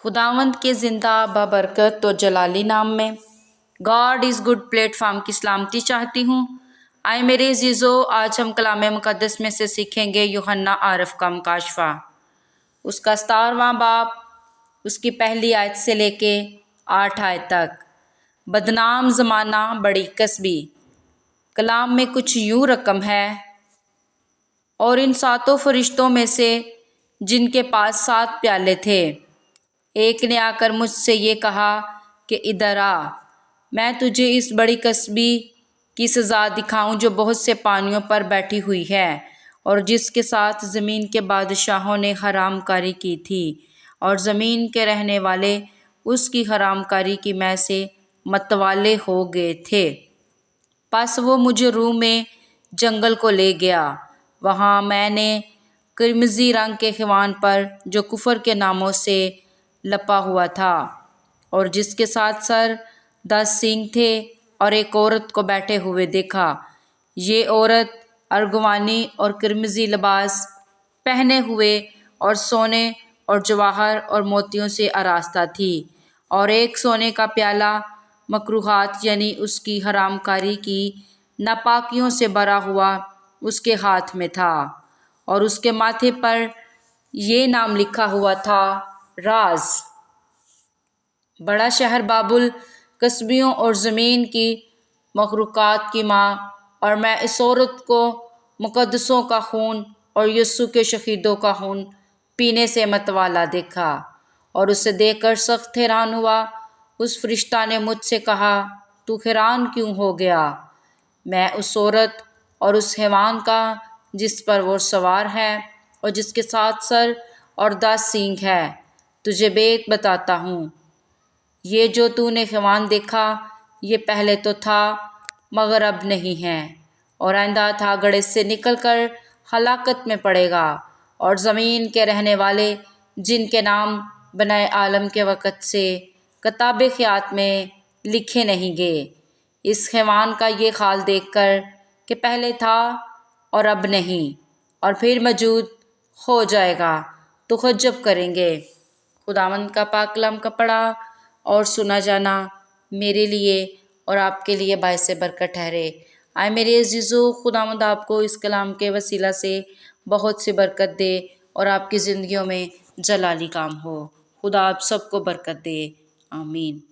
खुदावंद के ज़िंदा बबरकत तो जलाली नाम में गॉड इज़ गुड प्लेटफॉर्म की सलामती चाहती हूँ। आए मेरे अज़ीज़ो, आज हम कलाम मुक़द्दस में से सीखेंगे यूहन्ना आरफ़ का मुकाशफ़ा, उसका 17वां बाब, उसकी पहली आयत से लेके 8 आयत तक। बदनाम ज़माना बड़ी कस्बी। कलाम में कुछ यूँ रकम है, और इन 7 फरिश्तों में से जिनके पास 7 प्याले थे, एक ने आकर मुझसे ये कहा कि इधर आ, मैं तुझे इस बड़ी कस्बी की सज़ा दिखाऊं जो बहुत से पानियों पर बैठी हुई है और जिसके साथ ज़मीन के बादशाहों ने हरामकारी की थी, और ज़मीन के रहने वाले उसकी हरामकारी की मै से मतवाले हो गए थे। बस वो मुझे रूह में जंगल को ले गया। वहाँ मैंने किरमिज़ी रंग के हिवान पर, जो कुफर के नामों से लपा हुआ था और जिसके साथ सर 10 सींग थे, और एक औरत को बैठे हुए देखा। ये औरत अर्गवानी और किरमिज़ी लिबास पहने हुए और सोने और जवाहर और मोतियों से आरास्ता थी, और एक सोने का प्याला मकरूहात यानी उसकी हरामकारी की नापाकियों से भरा हुआ उसके हाथ में था, और उसके माथे पर ये नाम लिखा हुआ था, राज। बड़ा शहर बाबुल कस्बियों और ज़मीन की मखलूक़ात की माँ। और मैं इस औरत को मुक़द्दसों का खून और यस्सु के शहीदों का खून पीने से मतवाला देखा, और उसे देखकर सख्त हैरान हुआ। उस फरिश्ता ने मुझसे कहा, तू हैरान क्यों हो गया? मैं उस औरत और उस हैवान का जिस पर वो सवार है और जिसके 7 सर और 10 सींग है, तुझे बेत बताता हूँ। ये जो तूने हैवान देखा, ये पहले तो था मगर अब नहीं है, और आइंदा था गड़े से निकल कर हलाकत में पड़ेगा। और ज़मीन के रहने वाले जिनके नाम बनाए आलम के वक़्त से किताब ख़यात में लिखे नहीं गए, इस हैवान का ये हाल देखकर कि पहले था और अब नहीं और फिर मौजूद हो जाएगा, तो तअज्जुब करेंगे। खुदावंद का पाक कलाम का पढ़ा और सुना जाना मेरे लिए और आपके लिए बाइस बरकत ठहरे। आए मेरे अज़ीज़ों, खुदावंद आपको इस कलाम के वसीला से बहुत सी बरकत दे और आपकी ज़िंदगियों में जलाली काम हो। खुदा आप सबको बरकत दे। आमीन।